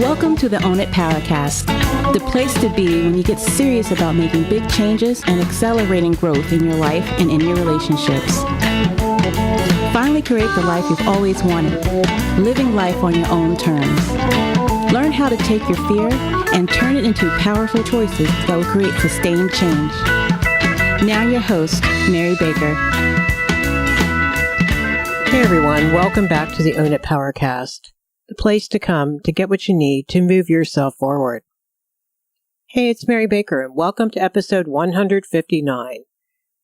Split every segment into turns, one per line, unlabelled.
Welcome to the Own It Powercast, the place to be when you get serious about making big changes and accelerating growth in your life and in your relationships. Finally create the life you've always wanted, living life on your own terms. Learn how to take your fear and turn it into powerful choices that will create sustained change. Now your host, Mary Baker.
Hey everyone, welcome back to the Own It Powercast, the place to come to get what you need to move yourself forward. Hey, it's Mary Baker, and welcome to episode 159.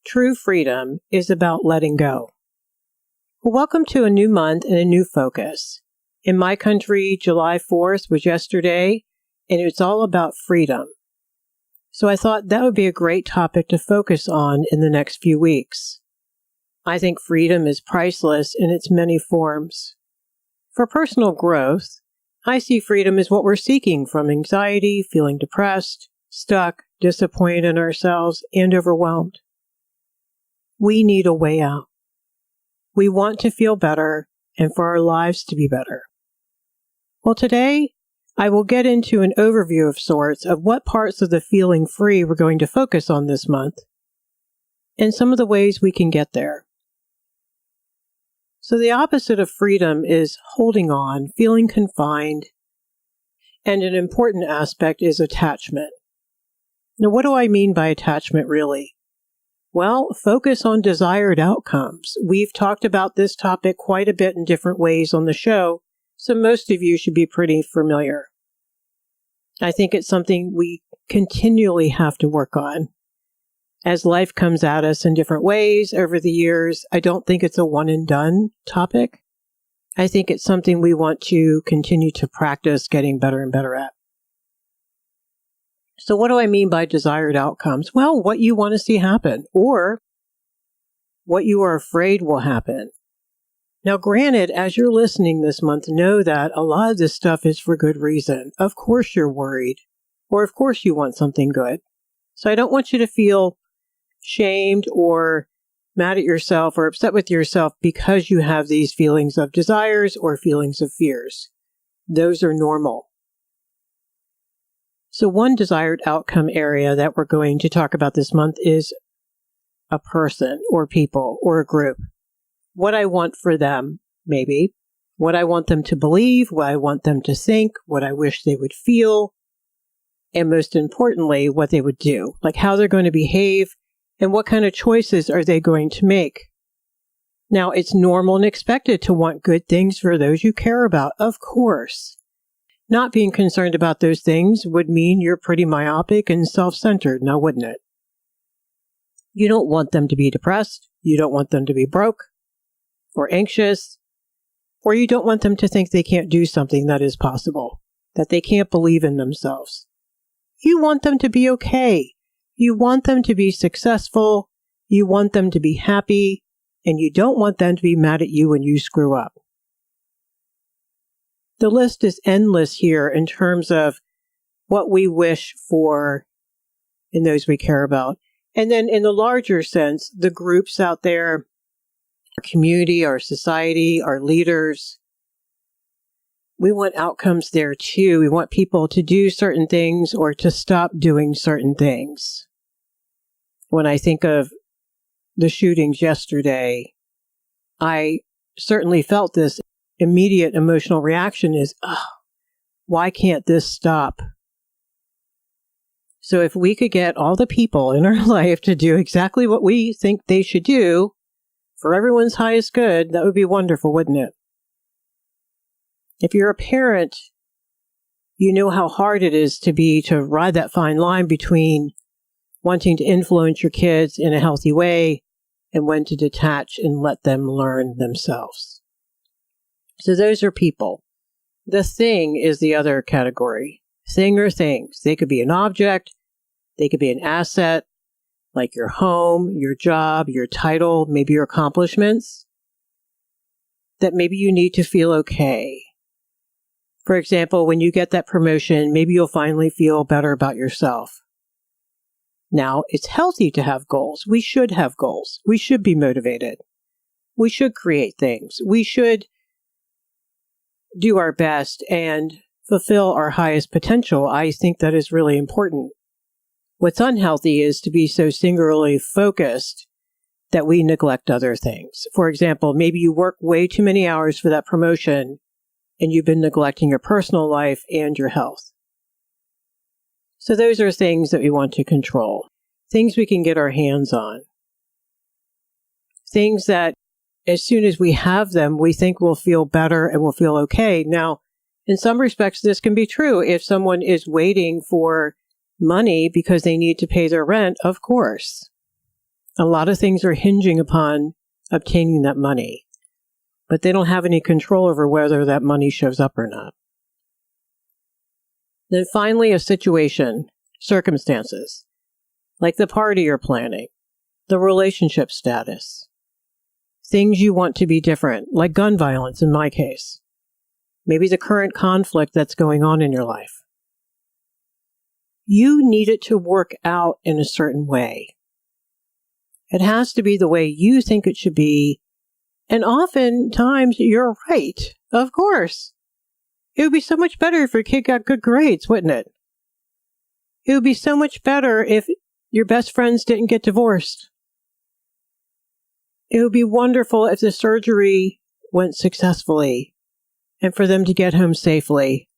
True freedom is about letting go. Well, welcome to a new month and a new focus. In my country, July 4th was yesterday, and it's all about freedom. So I thought that would be a great topic to focus on in the next few weeks. I think freedom is priceless in its many forms. For personal growth, I see freedom as what we're seeking from anxiety, feeling depressed, stuck, disappointed in ourselves, and overwhelmed. We need a way out. We want to feel better and for our lives to be better. Well, today, I will get into an overview of sorts of what parts of the feeling free we're going to focus on this month, and some of the ways we can get there. So the opposite of freedom is holding on, feeling confined, and an important aspect is attachment. Now, what do I mean by attachment really? Well, focus on desired outcomes. We've talked about this topic quite a bit in different ways on the show, so most of you should be pretty familiar. I think it's something we continually have to work on. As life comes at us in different ways over the years, I don't think it's a one and done topic. I think it's something we want to continue to practice getting better and better at. So what do I mean by desired outcomes? Well, what you want to see happen or what you are afraid will happen. Now, granted, as you're listening this month, know that a lot of this stuff is for good reason. Of course you're worried, or of course you want something good. So I don't want you to feel shamed or mad at yourself or upset with yourself because you have these feelings of desires or feelings of fears. Those are normal. So one desired outcome area that we're going to talk about this month is a person or people or a group. What I want for them, maybe. What I want them to believe, what I want them to think, what I wish they would feel, and most importantly, what they would do, like how they're going to behave and what kind of choices are they going to make. Now, it's normal and expected to want good things for those you care about, of course. Not being concerned about those things would mean you're pretty myopic and self-centered, now wouldn't it? You don't want them to be depressed, you don't want them to be broke or anxious, or you don't want them to think they can't do something that is possible, that they can't believe in themselves. You want them to be okay. You want them to be successful. You want them to be happy. And you don't want them to be mad at you when you screw up. The list is endless here in terms of what we wish for in those we care about. And then in the larger sense, the groups out there, our community, our society, our leaders, we want outcomes there too. We want people to do certain things or to stop doing certain things. When I think of the shootings yesterday, I certainly felt this immediate emotional reaction is, why can't this stop? So if we could get all the people in our life to do exactly what we think they should do for everyone's highest good, that would be wonderful, wouldn't it? If you're a parent, you know how hard it is to ride that fine line between wanting to influence your kids in a healthy way and when to detach and let them learn themselves. So those are people. The thing is the other category. Thing or things. They could be an object. They could be an asset, like your home, your job, your title, maybe your accomplishments, that maybe you need to feel okay. For example, when you get that promotion, maybe you'll finally feel better about yourself. Now, it's healthy to have goals. We should have goals. We should be motivated. We should create things. We should do our best and fulfill our highest potential, I think that is really important. What's unhealthy is to be so singularly focused that we neglect other things. For example, maybe you work way too many hours for that promotion and you've been neglecting your personal life and your health. So those are things that we want to control, things we can get our hands on, things that as soon as we have them, we think we'll feel better and we'll feel okay. Now, in some respects, this can be true. If someone is waiting for money because they need to pay their rent, of course. A lot of things are hinging upon obtaining that money, but they don't have any control over whether that money shows up or not. Then finally, a situation, circumstances, like the party you're planning, the relationship status, things you want to be different, like gun violence in my case, maybe the current conflict that's going on in your life. You need it to work out in a certain way. It has to be the way you think it should be. And oftentimes you're right. Of course. It would be so much better if your kid got good grades, wouldn't it? It would be so much better if your best friends didn't get divorced. It would be wonderful if the surgery went successfully and for them to get home safely.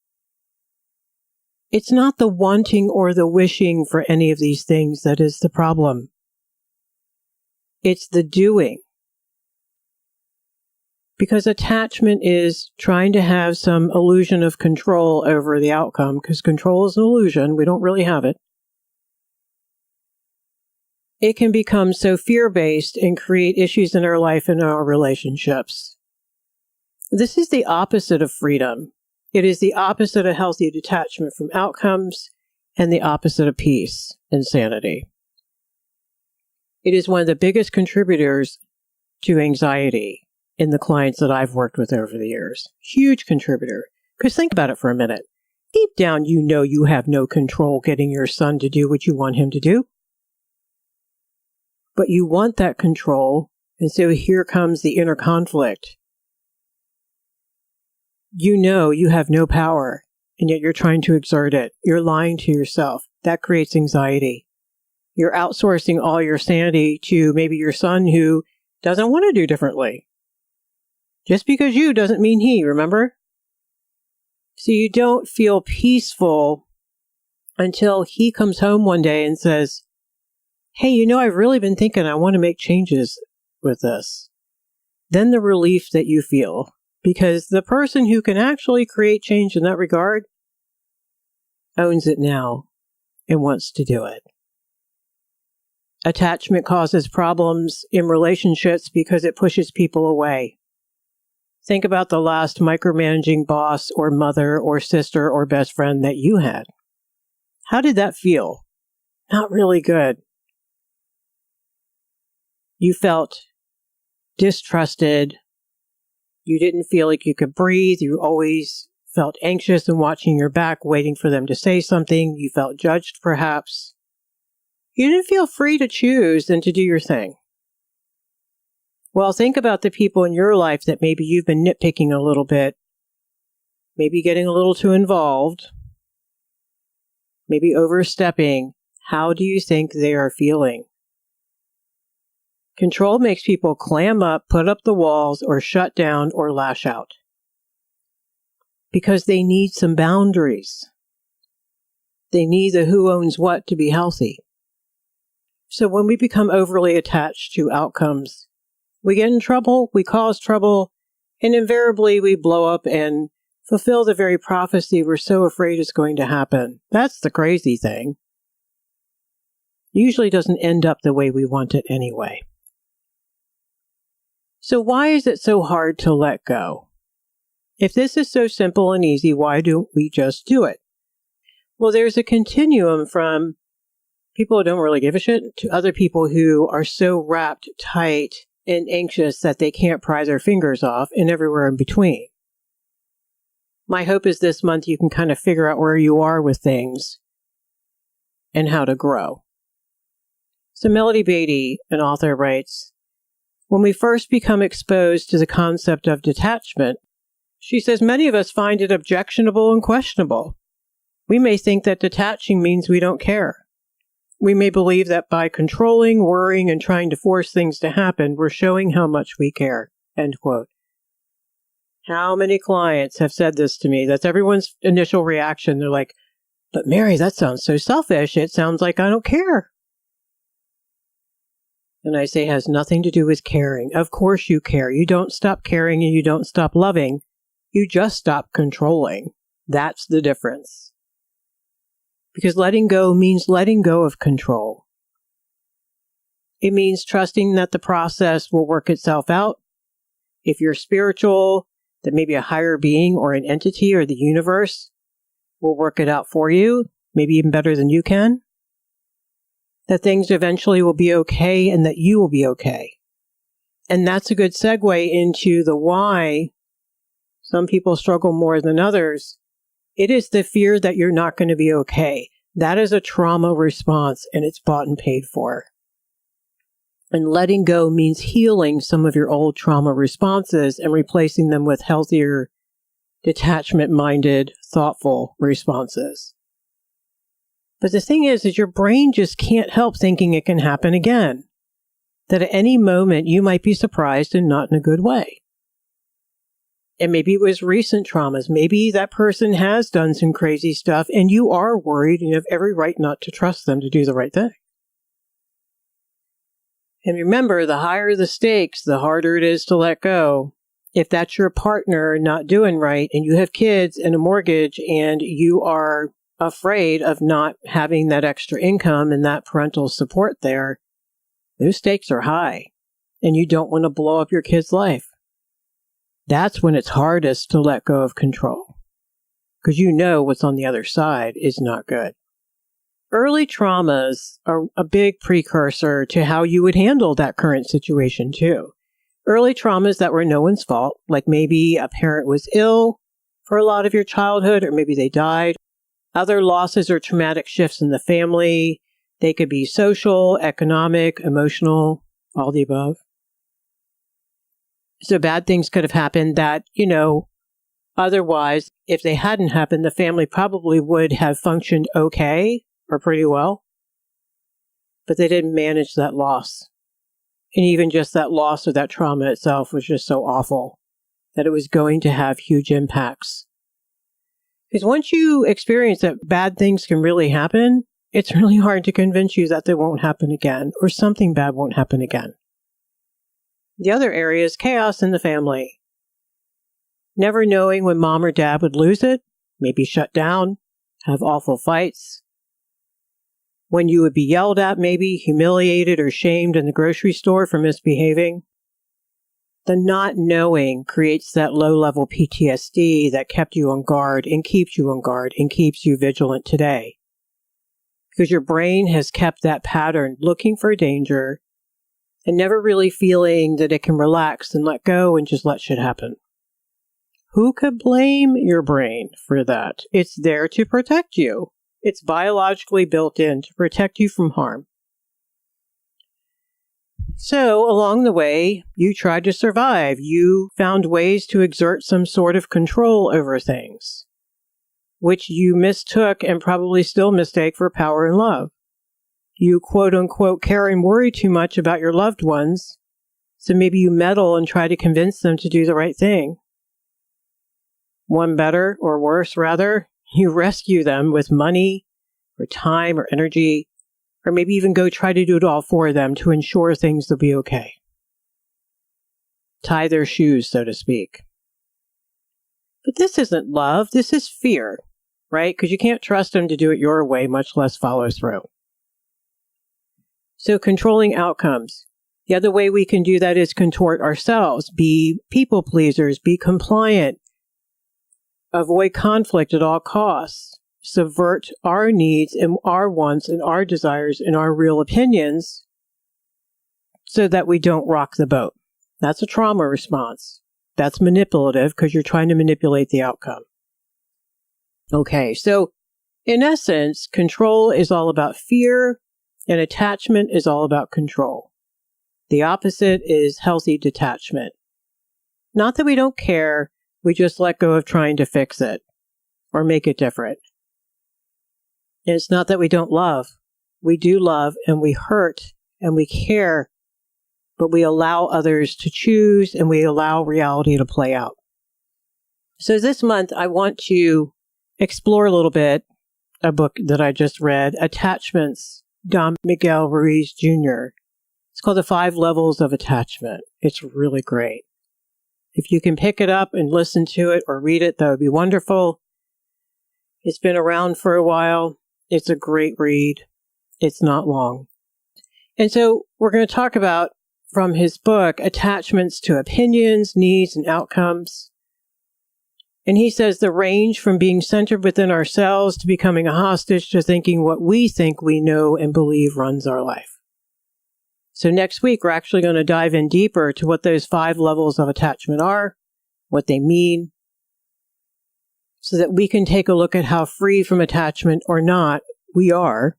It's not the wanting or the wishing for any of these things that is the problem. It's the doing. Because attachment is trying to have some illusion of control over the outcome, because control is an illusion. We don't really have it. It can become so fear-based and create issues in our life and our relationships. This is the opposite of freedom. It is the opposite of healthy detachment from outcomes and the opposite of peace and sanity. It is one of the biggest contributors to anxiety in the clients that I've worked with over the years. Huge contributor. Because think about it for a minute. Deep down, you know you have no control getting your son to do what you want him to do. But you want that control, and so here comes the inner conflict. You know you have no power, and yet you're trying to exert it. You're lying to yourself. That creates anxiety. You're outsourcing all your sanity to maybe your son who doesn't want to do differently. Just because you doesn't mean he, remember? So you don't feel peaceful until he comes home one day and says, hey, you know, I've really been thinking I want to make changes with this. Then the relief that you feel, because the person who can actually create change in that regard owns it now and wants to do it. Attachment causes problems in relationships because it pushes people away. Think about the last micromanaging boss or mother or sister or best friend that you had. How did that feel? Not really good. You felt distrusted. You didn't feel like you could breathe. You always felt anxious and watching your back, waiting for them to say something. You felt judged, perhaps. You didn't feel free to choose and to do your thing. Well, think about the people in your life that maybe you've been nitpicking a little bit, maybe getting a little too involved, maybe overstepping. How do you think they are feeling? Control makes people clam up, put up the walls, or shut down or lash out. Because they need some boundaries. They need the who owns what to be healthy. So when we become overly attached to outcomes, we get in trouble, we cause trouble, and invariably we blow up and fulfill the very prophecy we're so afraid is going to happen. That's the crazy thing. Usually doesn't end up the way we want it anyway. So why is it so hard to let go? If this is so simple and easy, why don't we just do it? Well, there's a continuum from people who don't really give a shit to other people who are so wrapped tight and anxious that they can't pry their fingers off, and everywhere in between. My hope is this month you can kind of figure out where you are with things and how to grow. So Melody Beatty, an author, writes, when we first become exposed to the concept of detachment, She says many of us find it objectionable and questionable. We may think that detaching means we don't care. We may believe that by controlling, worrying, and trying to force things to happen, we're showing how much we care. End quote. How many clients have said this to me? That's everyone's initial reaction. They're like, but Mary, that sounds so selfish. It sounds like I don't care. And I say, it has nothing to do with caring. Of course you care. You don't stop caring and you don't stop loving. You just stop controlling. That's the difference. Because letting go means letting go of control. It means trusting that the process will work itself out. If you're spiritual, that maybe a higher being or an entity or the universe will work it out for you, maybe even better than you can. That things eventually will be okay and that you will be okay. And that's a good segue into the why some people struggle more than others. It is the fear that you're not going to be okay. That is a trauma response and it's bought and paid for. And letting go means healing some of your old trauma responses and replacing them with healthier, detachment-minded, thoughtful responses. But the thing is your brain just can't help thinking it can happen again. That at any moment you might be surprised and not in a good way. And maybe it was recent traumas. Maybe that person has done some crazy stuff and you are worried and you have every right not to trust them to do the right thing. And remember, the higher the stakes, the harder it is to let go. If that's your partner not doing right and you have kids and a mortgage and you are afraid of not having that extra income and that parental support there, those stakes are high and you don't want to blow up your kid's life. That's when it's hardest to let go of control because you know what's on the other side is not good. Early traumas are a big precursor to how you would handle that current situation too. Early traumas that were no one's fault, like maybe a parent was ill for a lot of your childhood or maybe they died. Other losses or traumatic shifts in the family. They could be social, economic, emotional, all the above. So bad things could have happened that, otherwise, if they hadn't happened, the family probably would have functioned okay or pretty well. But they didn't manage that loss. And even just that loss or that trauma itself was just so awful that it was going to have huge impacts. Because once you experience that bad things can really happen, it's really hard to convince you that they won't happen again or something bad won't happen again. The other area is chaos in the family. Never knowing when mom or dad would lose it, maybe shut down, have awful fights. When you would be yelled at, maybe humiliated or shamed in the grocery store for misbehaving. The not knowing creates that low-level PTSD that kept you on guard and keeps you on guard and keeps you vigilant today. Because your brain has kept that pattern looking for danger and never really feeling that it can relax and let go and just let shit happen. Who could blame your brain for that? It's there to protect you. It's biologically built in to protect you from harm. So, along the way, you tried to survive. You found ways to exert some sort of control over things, which you mistook and probably still mistake for power and love. You quote-unquote care and worry too much about your loved ones, so maybe you meddle and try to convince them to do the right thing. One better, or worse rather, you rescue them with money, or time, or energy, or maybe even go try to do it all for them to ensure things will be okay. Tie their shoes, so to speak. But this isn't love, this is fear, right? Because you can't trust them to do it your way, much less follow through. So controlling outcomes. The other way we can do that is contort ourselves, be people pleasers, be compliant, avoid conflict at all costs, subvert our needs and our wants and our desires and our real opinions so that we don't rock the boat. That's a trauma response. That's manipulative because you're trying to manipulate the outcome. Okay, so in essence, control is all about fear and attachment is all about control. The opposite is healthy detachment. Not that we don't care, We just let go of trying to fix it or make it different. And it's not that we don't love. We do love and we hurt and we care, but we allow others to choose and we allow reality to play out. So this month, I want to explore a little bit a book that I just read, Attachments, Don Miguel Ruiz Jr. It's called The 5 Levels of Attachment. It's really great. If you can pick it up and listen to it or read it, that would be wonderful. It's been around for a while. It's a great read. It's not long. And so we're going to talk about, from his book, attachments to opinions, needs, and outcomes. And he says the range from being centered within ourselves to becoming a hostage to thinking what we think we know and believe runs our life. So next week, we're actually going to dive in deeper to what those 5 levels of attachment are, what they mean, so that we can take a look at how free from attachment or not we are,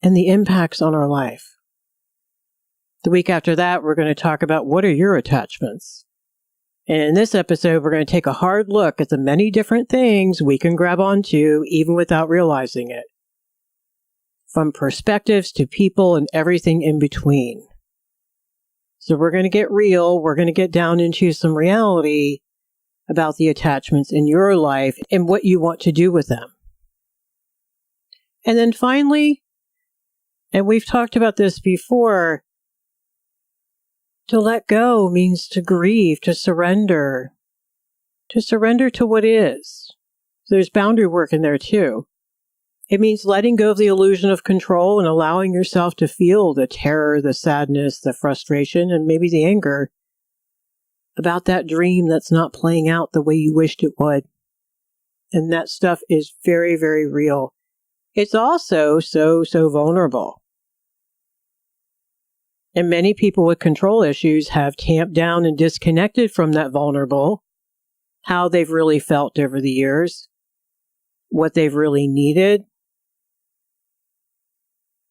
and the impacts on our life. The week after that, we're going to talk about what are your attachments. And in this episode, we're going to take a hard look at the many different things we can grab onto even without realizing it. From perspectives to people and everything in between. So we're going to get real. We're going to get down into some reality about the attachments in your life and what you want to do with them. And then finally, and we've talked about this before, to let go means to grieve, to surrender to what is. There's boundary work in there too. It means letting go of the illusion of control and allowing yourself to feel the terror, the sadness, the frustration, and maybe the anger about that dream that's not playing out the way you wished it would. And that stuff is very, very real. It's also so vulnerable. And many people with control issues have tamped down and disconnected from that vulnerable, how they've really felt over the years, what they've really needed,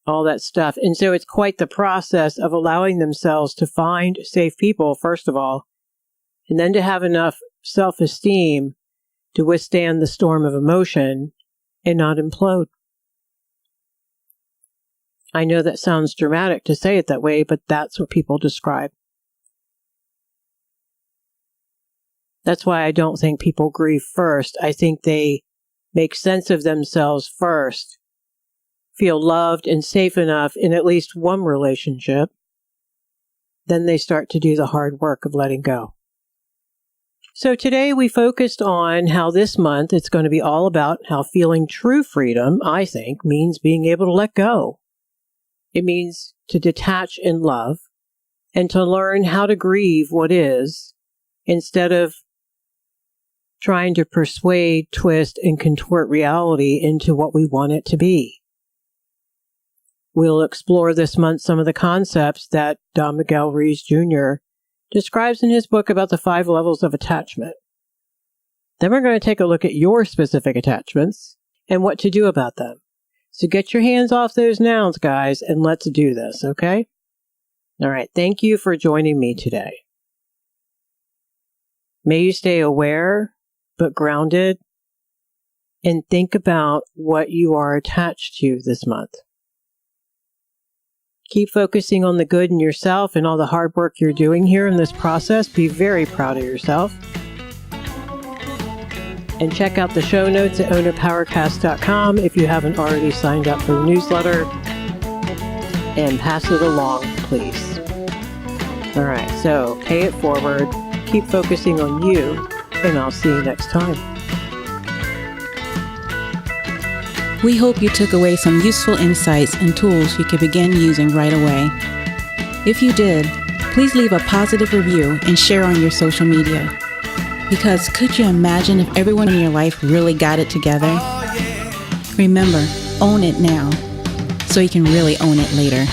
all that stuff. And so it's quite the process of allowing themselves to find safe people, first of all, and then to have enough self-esteem to withstand the storm of emotion and not implode. I know that sounds dramatic to say it that way, but that's what people describe. That's why I don't think people grieve first. I think they make sense of themselves first, feel loved and safe enough in at least one relationship, then they start to do the hard work of letting go. So today we focused on how this month it's going to be all about how feeling true freedom, I think, means being able to let go. It means to detach in love and to learn how to grieve what is instead of trying to persuade, twist, and contort reality into what we want it to be. We'll explore this month some of the concepts that Don Miguel Ruiz Jr. describes in his book about the 5 levels of attachment. Then we're going to take a look at your specific attachments and what to do about them. So get your hands off those nouns, guys, and let's do this, okay? All right, thank you for joining me today. May you stay aware, but grounded, and think about what you are attached to this month. Keep focusing on the good in yourself and all the hard work you're doing here in this process. Be very proud of yourself. And check out the show notes at ownerpowercast.com if you haven't already signed up for the newsletter. And pass it along, please. All right, so pay it forward. Keep focusing on you, and I'll see you next time.
We hope you took away some useful insights and tools you can begin using right away. If you did, please leave a positive review and share on your social media. Because could you imagine if everyone in your life really got it together? Remember, own it now, so you can really own it later.